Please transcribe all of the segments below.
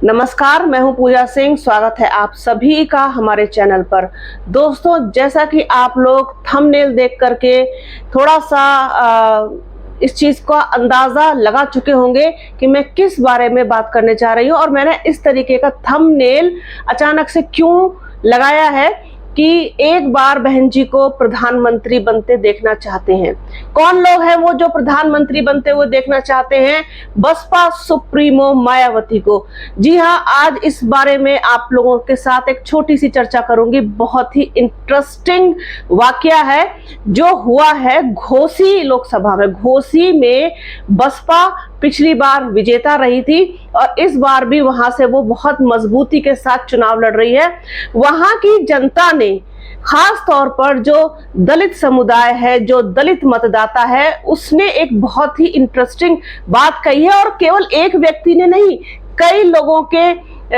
नमस्कार, मैं हूं पूजा सिंह। स्वागत है आप सभी का हमारे चैनल पर। दोस्तों, जैसा कि आप लोग थंबनेल देख करके थोड़ा सा इस चीज का अंदाजा लगा चुके होंगे कि मैं किस बारे में बात करने जा रही हूं और मैंने इस तरीके का थंबनेल अचानक से क्यों लगाया है कि एक बार बहन जी को प्रधानमंत्री बनते देखना चाहते हैं। कौन लोग हैं वो जो प्रधानमंत्री बनते हुए देखना चाहते हैं? बसपा सुप्रीमो मायावती को। जी हाँ, आज इस बारे में आप लोगों के साथ एक छोटी सी चर्चा करूंगी। बहुत ही इंटरेस्टिंग वाकया है जो हुआ है घोसी लोकसभा में। घोसी में बसपा पिछली बार विजेता रही थी और इस बार भी वहां से वो बहुत मजबूती के साथ चुनाव लड़ रही है। वहां की जनता ने खास तौर पर जो दलित समुदाय है, जो दलित मतदाता है, उसने एक बहुत ही इंटरेस्टिंग बात कही है। और केवल एक व्यक्ति ने नहीं,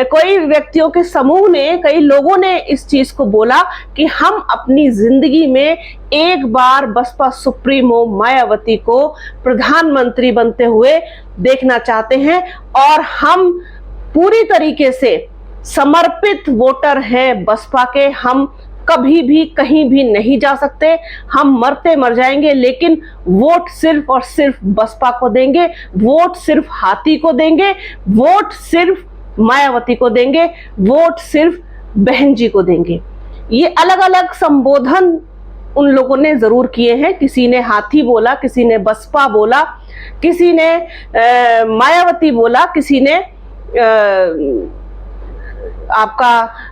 कई व्यक्तियों के समूह ने, कई लोगों ने इस चीज को बोला कि हम अपनी जिंदगी में एक बार बसपा सुप्रीमो मायावती को प्रधानमंत्री बनते हुए देखना चाहते हैं और हम पूरी तरीके से समर्पित वोटर हैं बसपा के। हम कभी भी कहीं भी नहीं जा सकते, हम मरते मर जाएंगे, लेकिन वोट सिर्फ और सिर्फ बसपा को देंगे, वोट सिर्फ हाथी को देंगे, वोट सिर्फ मायावती को देंगे, वोट सिर्फ बहन जी को देंगे। ये अलग अलग संबोधन उन लोगों ने जरूर किए हैं। किसी ने हाथी बोला, किसी ने बसपा बोला, किसी ने मायावती बोला, किसी ने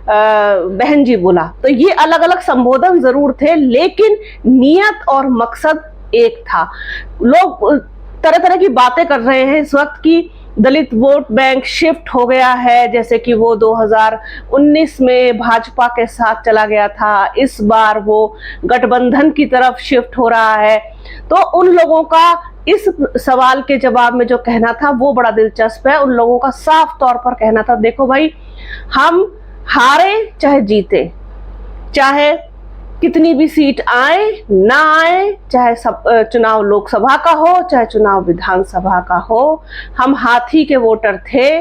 बहन जी बोला। तो ये अलग अलग संबोधन जरूर थे, लेकिन नियत और मकसद एक था। लोग तरह तरह की बातें कर रहे हैं इस वक्त की दलित वोट बैंक शिफ्ट हो गया है, जैसे कि वो 2019 में भाजपा के साथ चला गया था, इस बार वो गठबंधन की तरफ शिफ्ट हो रहा है। तो उन लोगों का इस सवाल के जवाब में जो कहना था वो बड़ा दिलचस्प है। उन लोगों का साफ तौर पर कहना था, देखो भाई, हम हारे चाहे जीते, चाहे कितनी भी सीट आए ना आए, चाहे चुनाव लोकसभा का हो चाहे चुनाव विधानसभा का हो, हम हाथी के वोटर थे,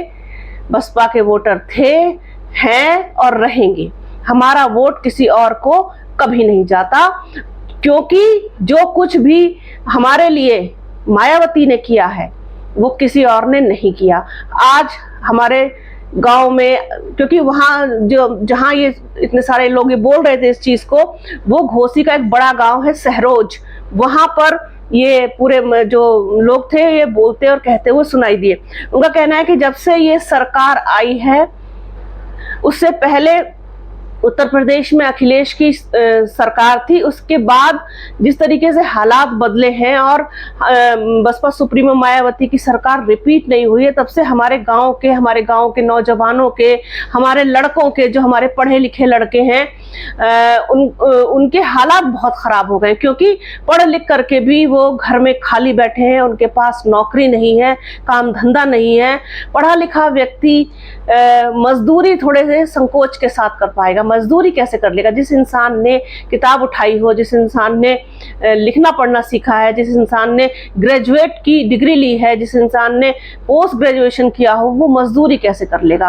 बसपा के वोटर थे, हैं और रहेंगे। हमारा वोट किसी और को कभी नहीं जाता, क्योंकि जो कुछ भी हमारे लिए मायावती ने किया है वो किसी और ने नहीं किया। आज हमारे गांव में, क्योंकि वहां जहां ये इतने सारे लोग ये बोल रहे थे इस चीज को, वो घोसी का एक बड़ा गांव है सहरोज। वहां पर ये पूरे जो लोग थे ये बोलते और कहते हुए सुनाई दिए। उनका कहना है कि जब से ये सरकार आई है, उससे पहले उत्तर प्रदेश में अखिलेश की सरकार थी, उसके बाद जिस तरीके से हालात बदले हैं और बसपा सुप्रीमो मायावती की सरकार रिपीट नहीं हुई है, तब से हमारे गांव के नौजवानों के, हमारे लड़कों के, जो हमारे पढ़े लिखे लड़के हैं, उनके हालात बहुत खराब हो गए, क्योंकि पढ़ लिख करके भी वो घर में खाली बैठे हैं, उनके पास नौकरी नहीं है, काम धंधा नहीं है। पढ़ा लिखा व्यक्ति मजदूरी थोड़े से संकोच के साथ कर पाएगा। मजदूरी कैसे कर लेगा? जिस इंसान ने किताब उठाई हो, जिस इंसान ने लिखना पढ़ना सीखा है, जिस इंसान ने ग्रेजुएट की डिग्री ली है, जिस इंसान ने पोस्ट ग्रेजुएशन किया हो, वो मजदूरी कैसे कर लेगा?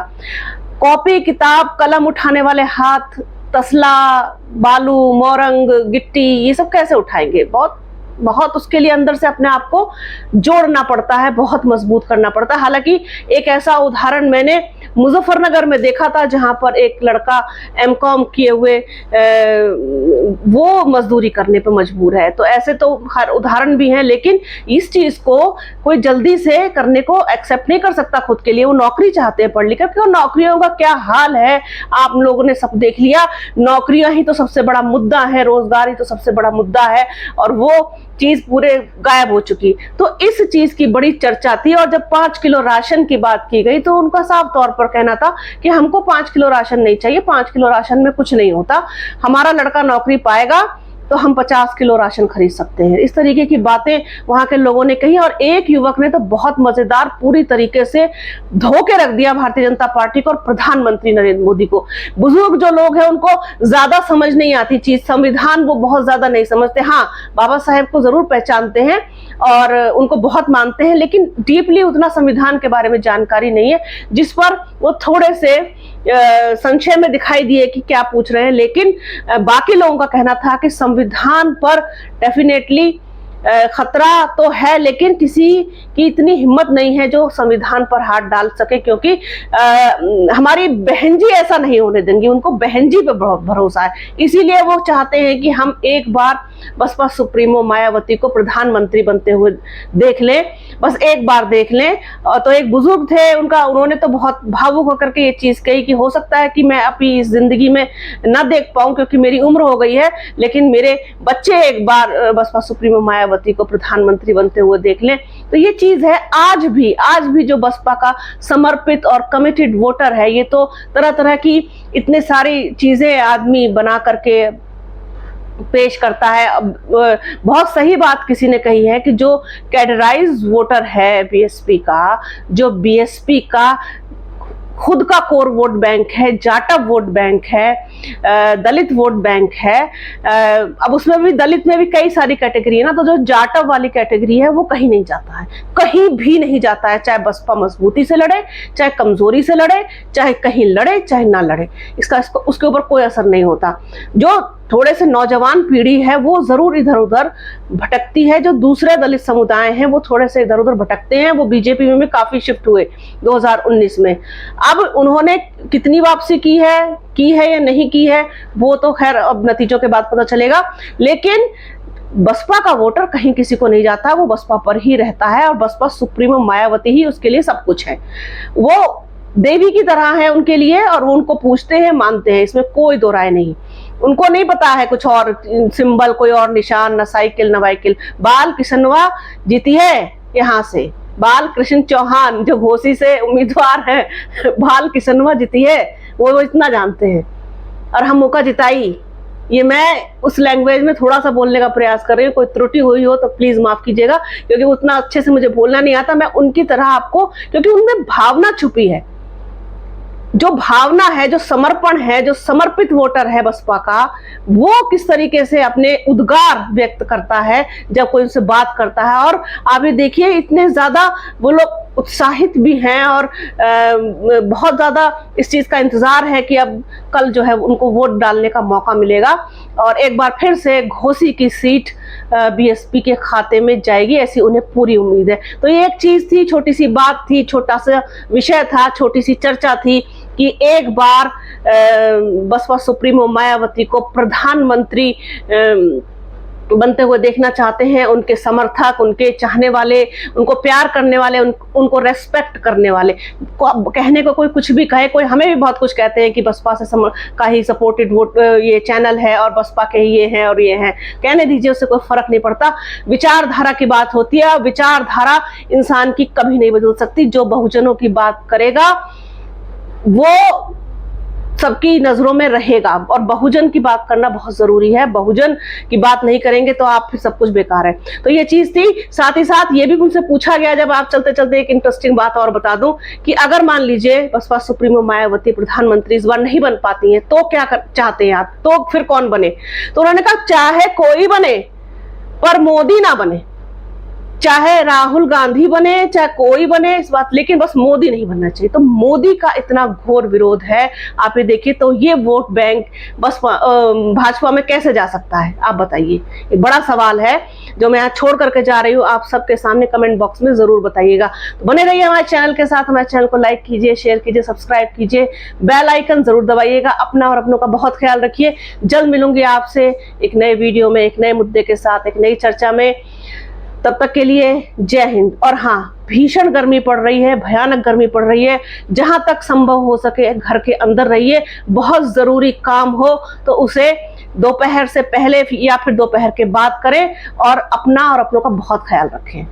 कॉपी किताब कलम उठाने वाले हाथ तसला, बालू, मोरंग, गिट्टी, ये सब कैसे उठाएंगे? बहुत उसके लिए अंदर से अपने आप को जोड़ना पड़ता है, बहुत मजबूत करना पड़ता है। हालांकि एक ऐसा उदाहरण मैंने मुजफ्फरनगर में देखा था, जहां पर एक लड़का एमकॉम किए हुए वो मजदूरी करने पे मजबूर है। तो ऐसे तो हर उदाहरण भी हैं, लेकिन इस चीज को कोई जल्दी से करने को एक्सेप्ट नहीं कर सकता खुद के लिए। वो नौकरी चाहते हैं पढ़ लिख कर, क्यों? नौकरियों का क्या हाल है आप लोगों ने सब देख लिया। नौकरियां ही तो सबसे बड़ा मुद्दा है, रोजगार ही तो सबसे बड़ा मुद्दा है, और वो चीज पूरे गायब हो चुकी। तो इस चीज की बड़ी चर्चा थी। और जब 5 किलो राशन की बात की गई, तो उनका साफ तौर पर कहना था कि हमको 5 किलो राशन नहीं चाहिए, 5 किलो राशन में कुछ नहीं होता, हमारा लड़का नौकरी पाएगा तो हम 50 किलो राशन खरीद सकते हैं। इस तरीके की बातें वहां के लोगों ने कही और एक युवक ने तो बहुत मजेदार पूरी तरीके से धो के रख दिया भारतीय जनता पार्टी को और प्रधानमंत्री नरेंद्र मोदी को। बुजुर्ग जो लोग हैं उनको ज्यादा समझ नहीं आती चीज, संविधान वो बहुत ज्यादा नहीं समझते। हाँ, बाबा साहेब को जरूर पहचानते हैं और उनको बहुत मानते हैं, लेकिन डीपली उतना संविधान के बारे में जानकारी नहीं है, जिस पर वो थोड़े से संशय में दिखाई दिए कि क्या पूछ रहे हैं। लेकिन बाकी लोगों का कहना था कि संविधान पर डेफिनेटली खतरा तो है, लेकिन किसी की इतनी हिम्मत नहीं है जो संविधान पर हाथ डाल सके, क्योंकि हमारी बहन जी ऐसा नहीं होने देंगी। उनको बहन जी पे भरोसा है, इसीलिए वो चाहते हैं कि हम एक बार बसपा सुप्रीमो मायावती को प्रधानमंत्री बनते हुए देख लें, बस एक बार देख लें। और तो एक बुजुर्ग थे, उन्होंने तो बहुत भावुक होकर के ये चीज कही कि हो सकता है कि मैं अपनी इस जिंदगी में न देख पाऊं क्योंकि मेरी उम्र हो गई है, लेकिन मेरे बच्चे एक बार बसपा सुप्रीमो मायावती को प्रधानमंत्री बनते हुए देख लें। तो ये चीज है, आज भी जो बसपा का समर्पित और कमिटेड वोटर है, ये तो तरह तरह की इतने सारी चीजें आदमी बना करके पेश करता है। अब बहुत सही बात किसी ने कही है कि जो कैडराइज वोटर है बीएसपी का, जो बीएसपी का खुद का कोर वोट बैंक है, जाटव वोट बैंक है, दलित वोट बैंक है, अब उसमें भी दलित में भी कई सारी कैटेगरी है ना, तो जो जाटव वाली कैटेगरी है वो कहीं नहीं जाता है, कहीं भी नहीं जाता है। चाहे बसपा मजबूती से लड़े, चाहे कमजोरी से लड़े, चाहे कहीं लड़े चाहे ना लड़े, उसके ऊपर कोई असर नहीं होता। जो थोड़े से नौजवान पीढ़ी है वो जरूर इधर उधर भटकती है, जो दूसरे दलित समुदाय हैं वो थोड़े से इधर उधर भटकते हैं। वो बीजेपी में भी काफी शिफ्ट हुए 2019 में। अब उन्होंने कितनी वापसी की है या नहीं की है वो तो खैर अब नतीजों के बाद पता चलेगा, लेकिन बसपा का वोटर कहीं किसी को नहीं जाता, वो बसपा पर ही रहता है और बसपा सुप्रीमो मायावती ही उसके लिए सब कुछ है। वो देवी की तरह है उनके लिए और वो उनको पूछते हैं, मानते हैं, इसमें कोई दो राय नहीं। उनको नहीं पता है कुछ और सिंबल, कोई और निशान, न साइकिल न वाइकिल। बाल कृष्णवा जीती है यहाँ से, बाल कृष्ण चौहान जो घोसी से उम्मीदवार है, बाल कृष्णवा जीती है, वो इतना जानते हैं। और हम मौका जिताई, ये मैं उस लैंग्वेज में थोड़ा सा बोलने का प्रयास कर रही हूँ, कोई त्रुटि हुई हो तो प्लीज माफ कीजिएगा, क्योंकि उतना अच्छे से मुझे बोलना नहीं आता। मैं उनकी तरह आपको, क्योंकि उनमें भावना छुपी है, जो भावना है, जो समर्पण है, जो समर्पित वोटर है बसपा का, वो किस तरीके से अपने उद्गार व्यक्त करता है जब कोई उनसे बात करता है। और आप ये देखिए, इतने ज्यादा वो लोग उत्साहित भी हैं और बहुत ज्यादा इस चीज का इंतजार है कि अब कल जो है उनको वोट डालने का मौका मिलेगा और एक बार फिर से घोसी की सीट बीएसपी के खाते में जाएगी, ऐसी उन्हें पूरी उम्मीद है। तो ये एक चीज थी, छोटी सी बात थी, छोटा सा विषय था, छोटी सी चर्चा थी कि एक बार बसपा सुप्रीमो मायावती को प्रधानमंत्री बनते हुए देखना चाहते हैं। उनके समर्थक, उनके चाहने वाले, उनको प्यार करने वाले, उनको रेस्पेक्ट करने वाले, कहने को कोई कुछ भी कहे, कोई हमें भी बहुत कुछ कहते हैं कि बसपा से का ही सपोर्टेड वोट ये चैनल है और बसपा के ही ये हैं और ये हैं, कहने दीजिए, उससे कोई फर्क नहीं पड़ता। विचारधारा की बात होती है, विचारधारा इंसान की कभी नहीं बदल सकती। जो बहुजनों की बात करेगा वो सबकी नजरों में रहेगा और बहुजन की बात करना बहुत जरूरी है। बहुजन की बात नहीं करेंगे तो आप फिर सब कुछ बेकार है। तो ये चीज थी। साथ ही साथ ये भी मुझसे पूछा गया, जब आप चलते चलते एक इंटरेस्टिंग बात और बता दूं कि अगर मान लीजिए बसपा सुप्रीमो मायावती प्रधानमंत्री इस बार नहीं बन पाती हैं तो क्या चाहते हैं आप, तो फिर कौन बने? तो उन्होंने कहा चाहे कोई बने पर मोदी ना बने, चाहे राहुल गांधी बने, चाहे कोई बने इस बात, लेकिन बस मोदी नहीं बनना चाहिए। तो मोदी का इतना घोर विरोध है, आप ये देखिए। तो ये वोट बैंक बसपा भाजपा में कैसे जा सकता है, आप बताइए। एक बड़ा सवाल है जो मैं यहाँ छोड़ करके जा रही हूँ, आप सबके सामने कमेंट बॉक्स में जरूर बताइएगा। तो बने रहिए हमारे चैनल के साथ, हमारे चैनल को लाइक कीजिए, शेयर कीजिए, सब्सक्राइब कीजिए, बेल आइकन जरूर दबाइएगा। अपना और अपनों का बहुत ख्याल रखिए। जल्द मिलूंगी आपसे एक नए वीडियो में, एक नए मुद्दे के साथ, एक नई चर्चा में। तब तक के लिए जय हिंद। और हाँ, भीषण गर्मी पड़ रही है, भयानक गर्मी पड़ रही है। जहां तक संभव हो सके घर के अंदर रहिए। बहुत जरूरी काम हो तो उसे दोपहर से पहले या फिर दोपहर के बाद करें और अपना और अपनों का बहुत ख्याल रखें।